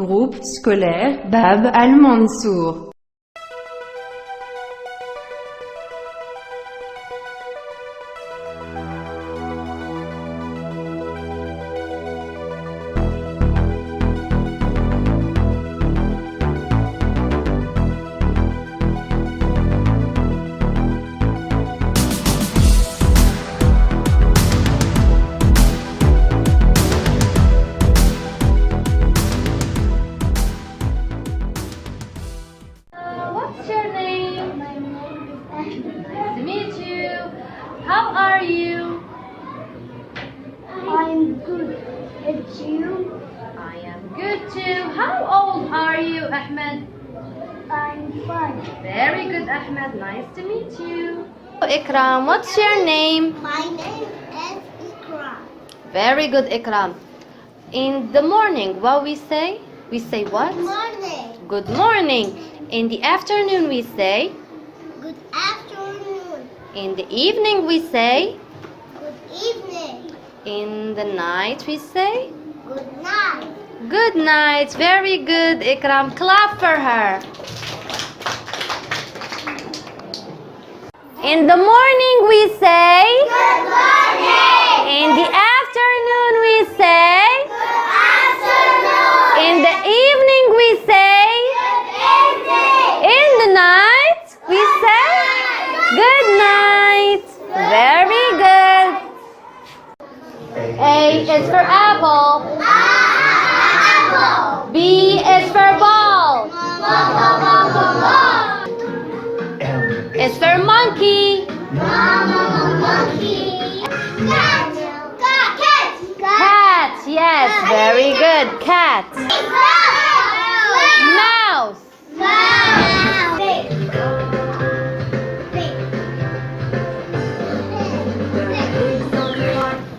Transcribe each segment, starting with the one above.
Groupe Scolaire Bab Al Mansour. What's your name? My name is Ahmed. Nice to meet you. How are you? I'm good. It's you? I am good too. How old are you, Ahmed? I'm fine. Very good, Ahmed. Nice to meet you. Ikram, what's your name? My name is Ikra. Very good, Ikram. In the morning, what we say? We say what? Morning. Good morning. In the afternoon, we say. Good afternoon. In the evening, we say. Good evening. In the night, we say. Good night. Good night. Very good, Ikram. Clap for her. In the morning, we say. Good morning. In the afternoon, we say. Good afternoon. In the evening, we say. Good evening. In the night, we say. Good night. Very good. A is for apple. Apple. B is for ball. Is for monkey. Monkey. Cat. Cat. Cat. Yes, very good. Cat. Mouse.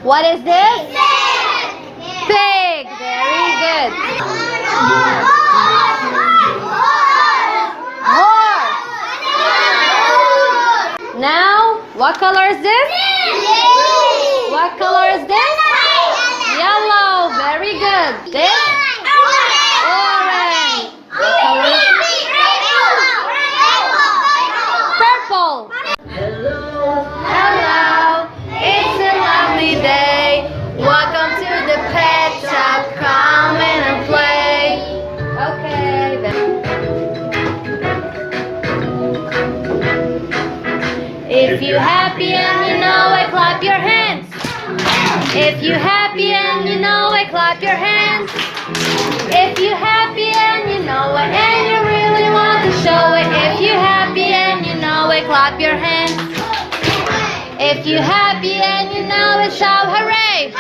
What is this? Pig. Very good. Horse. Now, what color is this? What color is this? Yellow. Very good. This? Orange. What color is purple? Hello. It's a lovely day. Welcome to the pet shop. Come in and play. Okay. If you happy and you know it, clap your hands. If you happy and you know it, clap your hands. If you happy and you know it, and you really want to show it. If you happy and you know it, clap your hands. If you happy and you know it, shout hooray.